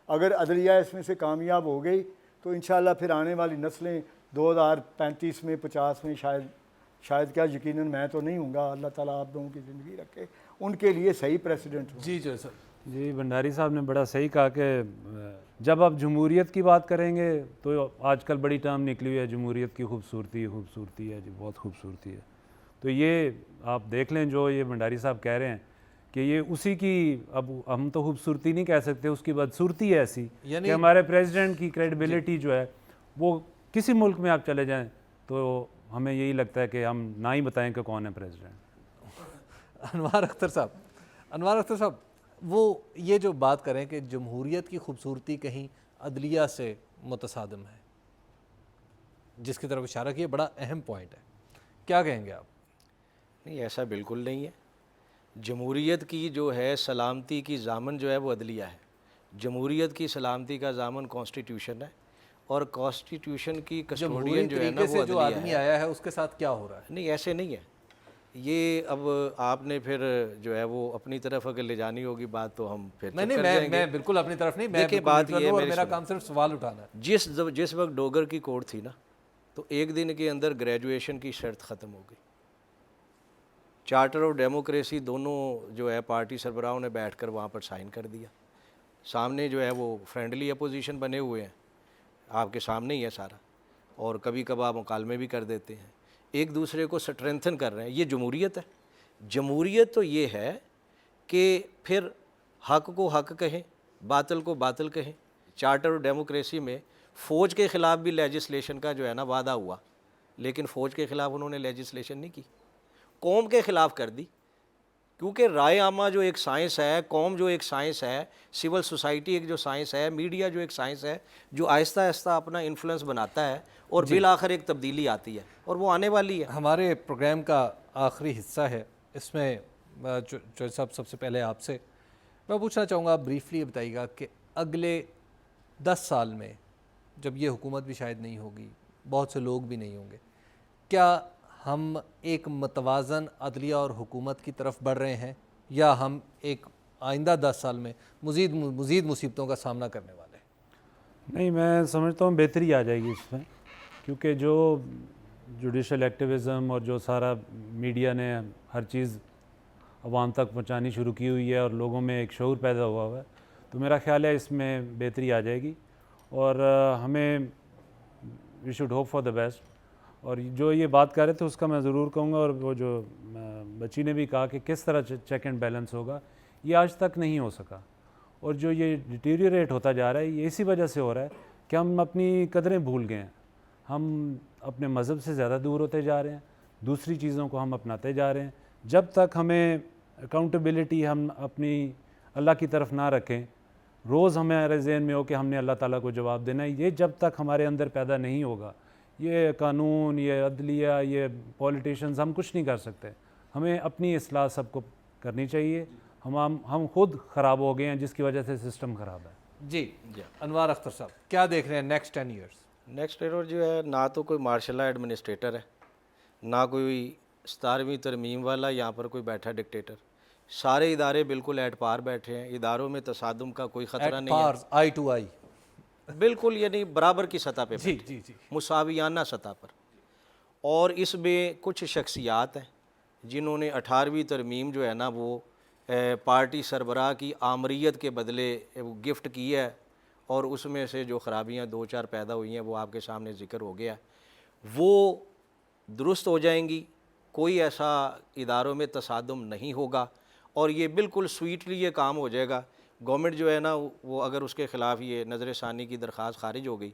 अगर अदलिया इसमें से कामयाब हो गई तो इंशाल्लाह फिर आने वाली नस्लें 2035 में 50 में शायद क्या, यकीनन मैं तो नहीं हूँगा, अल्लाह ताला आप लोगों की ज़िंदगी रखे, उनके लिए सही प्रेसिडेंट हो। जी सर। जी, भंडारी साहब ने बड़ा सही कहा कि जब आप जमहूरियत की बात करेंगे तो आजकल बड़ी टर्म निकली हुई है, जमहूरियत की खूबसूरती है जी, बहुत खूबसूरती है। तो ये आप देख लें जो ये भंडारी साहब कह रहे हैं कि ये उसी की, अब हम तो खूबसूरती नहीं कह सकते, उसकी बदसूरती है ऐसी कि हमारे प्रेसिडेंट की क्रेडिबिलिटी जो है वो, किसी मुल्क में आप चले जाएं तो हमें यही लगता है कि हम ना ही बताएं कि कौन है प्रेसिडेंट। अनवार अख्तर साहब, वो ये जो बात करें कि जमहूरियत की खूबसूरती कहीं अदलिया से मुतसादम है, जिसकी तरफ इशारा किया, बड़ा अहम पॉइंट है, क्या कहेंगे आप? नहीं, ऐसा बिल्कुल नहीं है। जमहूरियत की जो है सलामती की जामन जो है वो अदलिया है। जमहूरियत की सलामती का जामन कॉन्स्टिट्यूशन है, और कॉन्स्टिट्यूशन की कस्टोडियन जो है ना वो जो आदमी आया है उसके साथ क्या हो रहा है? नहीं, ऐसे नहीं है ये। अब आपने फिर जो है वो अपनी तरफ अगर ले जानी होगी बात तो हम फिर मैं बिल्कुल अपनी तरफ नहीं, मैं देखिए बात ये है, मेरा काम सिर्फ सवाल उठाना है। जिस वक्त डोगर की कोर्ट थी ना, तो एक दिन के अंदर ग्रेजुएशन की शर्त ख़त्म हो गई। चार्टर ऑफ डेमोक्रेसी दोनों जो है पार्टी सरबराहों ने बैठकर वहाँ पर साइन कर दिया। सामने जो है वो फ्रेंडली अपोजिशन बने हुए हैं, आपके सामने ही है सारा, और कभी कभार मुकालमे भी कर देते हैं, एक दूसरे को स्ट्रेंथन कर रहे हैं। ये जमहूरियत है। जमहूरियत तो ये है कि फिर हक को हक कहें, बातिल को बातिल कहें। चार्टर ऑफ डेमोक्रेसी में फ़ौज के ख़िलाफ़ भी लेजिस्लेशन का जो है ना वादा हुआ, लेकिन फ़ौज के ख़िलाफ़ उन्होंने लेजिस्लेशन नहीं की, कौम के ख़िलाफ़ कर दी। क्योंकि राय आमा जो एक साइंस है, कौम जो एक साइंस है, सिविल सोसाइटी एक जो साइंस है, मीडिया जो एक साइंस है, जो आहिस्ता आहिस्ता अपना इन्फ्लुएंस बनाता है और बिल आखिर एक तब्दीली आती है, और वो आने वाली है। हमारे प्रोग्राम का आखिरी हिस्सा है, इसमें जो साहब सबसे पहले आपसे मैं पूछना चाहूँगा, आप ब्रीफली बताइएगा कि अगले 10 साल में जब ये हुकूमत भी शायद नहीं होगी, बहुत से लोग भी नहीं होंगे, क्या हम एक मतवाज़न अदलिया और हुकूमत की तरफ बढ़ रहे हैं, या हम एक आइंदा 10 साल में मज़ीद मुसीबतों का सामना करने वाले हैं? नहीं, मैं समझता हूँ बेहतरी आ जाएगी इसमें, क्योंकि जो जुडिशल एक्टिविज़म और जो सारा मीडिया ने हर चीज़ अवाम तक पहुँचानी शुरू की हुई है और लोगों में एक शऊर पैदा हुआ है, तो मेरा ख्याल है इसमें बेहतरी आ जाएगी। और हमें we should hope for the best. और जो ये बात कर रहे थे उसका मैं ज़रूर कहूँगा, और वो जो बच्ची ने भी कहा कि किस तरह चेक एंड बैलेंस होगा, ये आज तक नहीं हो सका। और जो ये डिटीरियरेट होता जा रहा है, ये इसी वजह से हो रहा है कि हम अपनी कदरें भूल गए हैं, हम अपने मज़हब से ज़्यादा दूर होते जा रहे हैं, दूसरी चीज़ों को हम अपनाते जा रहे हैं। जब तक हमें अकाउंटेबिलिटी हम अपनी अल्लाह की तरफ ना रखें, रोज़ हमारे ज़हन में हो कि हमने अल्लाह ताला को जवाब देना है, ये जब तक हमारे अंदर पैदा नहीं होगा, ये कानून, ये अदलिया, ये पॉलिटिशियंस, हम कुछ नहीं कर सकते। हमें अपनी इस्लाह सबको करनी चाहिए। हम खुद ख़राब हो गए हैं, जिसकी वजह से सिस्टम ख़राब है। जी अनवार अख्तर साहब, क्या देख रहे हैं नेक्स्ट 10 ईयर्स? नेक्स्ट ईयर जो है, ना तो कोई मार्शल एडमिनिस्ट्रेटर है, ना कोई 17वीं तरमीम वाला यहाँ पर कोई बैठा डिक्टेटर। सारे इदारे बिल्कुल एट पार बैठे हैं, इदारों में तसादुम का कोई ख़तरा नहीं है, आई टू आई, बिल्कुल, यानी बराबर की सतह पे जी बैठे, जी जी, मुसावियाना सतह पर। और इसमें कुछ शख्सियात हैं जिन्होंने 18वीं तरमीम जो है ना वो पार्टी सरबराह की आमरीत के बदले वो गिफ्ट की है, और उसमें से जो ख़राबियाँ 2-4 पैदा हुई हैं वो आपके सामने ज़िक्र हो गया, वो दुरुस्त हो जाएंगी। कोई ऐसा इदारों में तसादुम नहीं होगा, और ये बिल्कुल स्वीटली ये काम हो जाएगा। गवर्नमेंट जो है ना वो अगर उसके ख़िलाफ़ ये नज़र षानी की दरख्वास्त खारिज हो गई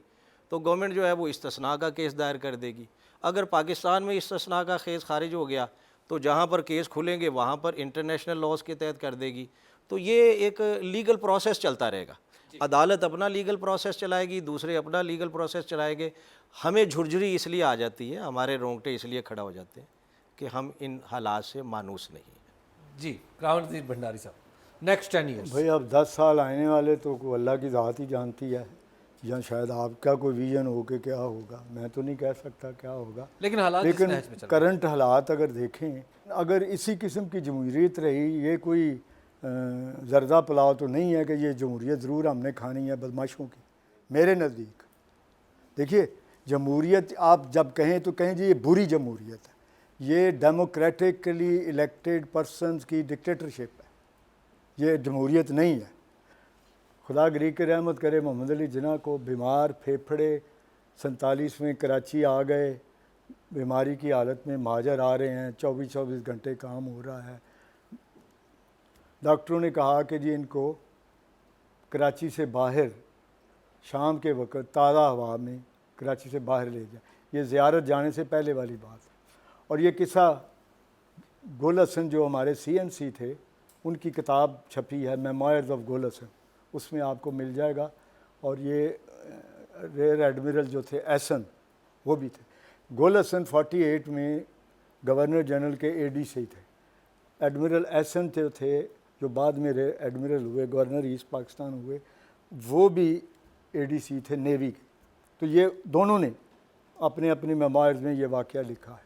तो गवर्नमेंट जो है वो इस्तिस्ना का केस दायर कर देगी। अगर पाकिस्तान में इस्तिस्ना का केस खारिज हो गया तो जहाँ पर केस खुलेंगे वहाँ पर इंटरनेशनल लॉज के तहत कर देगी। तो ये एक लीगल प्रोसेस चलता रहेगा, अदालत अपना लीगल प्रोसेस चलाएगी, दूसरे अपना लीगल प्रोसेस चलाएंगे। हमें झुरझुरी इसलिए आ जाती है, हमारे रोंगटे इसलिए खड़ा हो जाते हैं कि हम इन हालात से मानूस नहीं हैं। जी रावण भंडारी साहब, नेक्स्ट 10 ईयर्स? भाई अब 10 साल आने वाले तो अल्लाह की ज़ात ही जानती है, या शायद आपका कोई विजन हो कि क्या होगा, मैं तो नहीं कह सकता क्या होगा। लेकिन करंट हालात अगर देखें, अगर इसी किस्म की जमहूरियत रही, ये कोई जर्दा पुलाव तो नहीं है कि ये जमहूरियत ज़रूर हमने खानी है बदमाशों की। मेरे नज़दीक देखिए, जमहूरियत आप जब कहें तो कहें जी ये बुरी जमहूरियत है, ये डेमोक्रेटिकली इलेक्टेड पर्सनस की डिक्टेटरशिप है, ये जमहूरियत नहीं है। खुदा गरीब के रहमत करे मोहम्मद अली जिन्ना को बीमार फेफड़े 47 में कराची आ गए, बीमारी की हालत में महाजर आ रहे हैं, 24-24 घंटे काम हो रहा है। डॉक्टरों ने कहा कि जी इनको कराची से बाहर शाम के वक्त ताज़ा हवा में कराची से बाहर ले जाए। ये ज़ियारत जाने से पहले वाली बात है। और ये किस्सा गुल हसन जो हमारे CNC थे उनकी किताब छपी है मेमोयर्स ऑफ गुल हसन, उसमें आपको मिल जाएगा। और ये रेयर एडमिरल जो थे एसन वो भी थे। गुल हसन 48 में गवर्नर जनरल के ADC थे। एडमिरल एसन थे जो बाद में रेयर एडमिरल हुए, गवर्नर ईस्ट पाकिस्तान हुए, वो भी ADC थे नेवी के। तो ये दोनों ने अपने अपने मेमोयर्स में ये वाक़या लिखा है।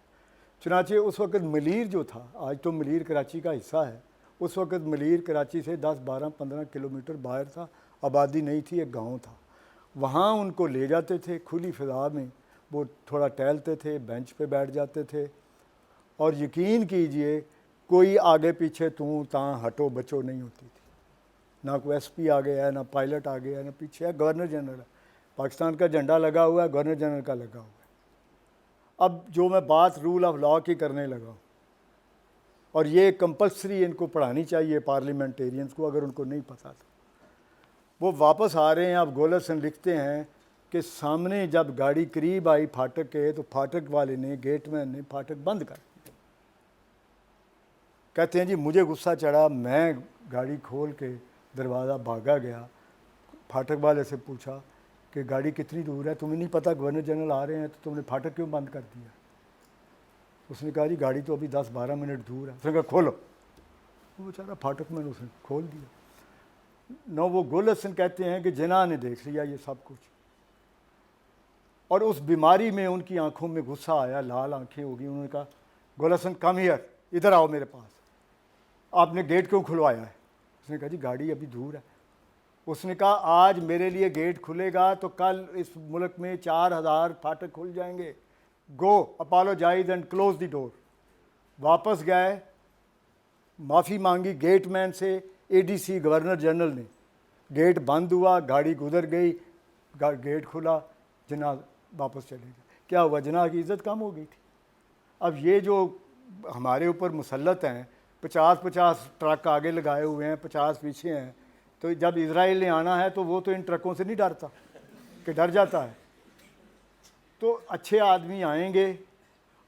चुनांचे उस वक़्त मलीर जो था, आज तो मलीर कराची का हिस्सा है, उस वक़्त मलीर कराची से 10, 12, 15 किलोमीटर बाहर था, आबादी नहीं थी, एक गांव था। वहाँ उनको ले जाते थे खुली फ़िज़ा में, वो थोड़ा टहलते थे, बेंच पे बैठ जाते थे। और यकीन कीजिए कोई आगे पीछे तू तां हटो बचो नहीं होती थी। ना कोई SP आ गया है, ना पायलट आ गया है, ना पीछे है गवर्नर जनरल है, पाकिस्तान का झंडा लगा हुआ है, गवर्नर जनरल का लगा हुआ है। अब जो मैं बात रूल ऑफ लॉ की करने लगा, और ये कंपल्सरी इनको पढ़ानी चाहिए पार्लियामेंटेरियंस को, अगर उनको नहीं पता तो। वो वापस आ रहे हैं। अब गुल हसन लिखते हैं कि सामने जब गाड़ी करीब आई फाटक के, तो फाटक वाले ने, गेटमैन ने फाटक बंद कर दिया। कहते हैं जी मुझे गुस्सा चढ़ा, मैं गाड़ी खोल के दरवाज़ा भागा गया, फाटक वाले से पूछा कि गाड़ी कितनी दूर है, तुम्हें नहीं पता गवर्नर जनरल आ रहे हैं, तो तुमने फाटक क्यों बंद कर दिया? उसने कहा जी गाड़ी तो अभी 10-12 मिनट दूर है। उसने कहा खोलो। वो बेचारा फाटक मैंने उसने खोल दिया। न वो गुल हसन कहते हैं कि जिन्ना ने देख लिया ये सब कुछ, और उस बीमारी में उनकी आंखों में गुस्सा आया, लाल आंखें हो गई। उन्होंने कहा गुल हसन कम हियर, इधर आओ मेरे पास, आपने गेट क्यों खुलवाया है? उसने कहा जी गाड़ी अभी दूर है। उसने कहा आज मेरे लिए गेट खुलेगा तो कल इस मुल्क में 4000 फाटक खुल जाएंगे। Go apologise and close the door. वापस गए, माफ़ी मांगी गेटमैन से, ADC गवर्नर जनरल ने, गेट बंद हुआ, गाड़ी गुजर गई, गेट खुला, जिन्ना वापस चले गए। क्या हुआ? जिन्ना की इज़्ज़त कम हो गई थी। अब ये जो हमारे ऊपर मुसल्लत हैं, 50-50 ट्रक आगे लगाए हुए हैं, 50 पीछे हैं, तो जब इजराइल ने आना है तो वो तो इन ट्रकों से नहीं डरता कि डर जाता है। तो अच्छे आदमी आएंगे,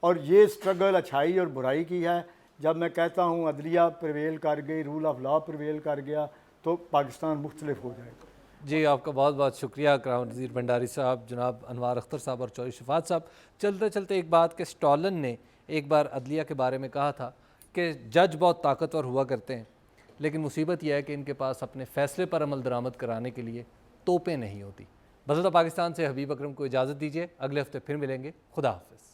और ये स्ट्रगल अच्छाई और बुराई की है। जब मैं कहता हूँ अदलिया प्रवेल कर गई, रूल ऑफ लॉ प्रवेल कर गया, तो पाकिस्तान मुख्तलिफ हो जाएगा। जी आपका बहुत बहुत शुक्रिया करामा नज़ीर भंडारी साहब, जनाब अनवार अख्तर साहब और चौधरी शफात साहब। चलते चलते एक बात कि स्टॉलन ने एक बार अदलिया के बारे में कहा था कि जज बहुत ताकतवर हुआ करते हैं, लेकिन मुसीबत यह है कि इनके पास अपने फ़ैसले पर अमल दरामद कराने के लिए तोपें नहीं होती। बज़ार पाकिस्तान से हबीब अकरम को इजाज़त दीजिए, अगले हफ्ते फिर मिलेंगे। खुदा हाफ़िज़।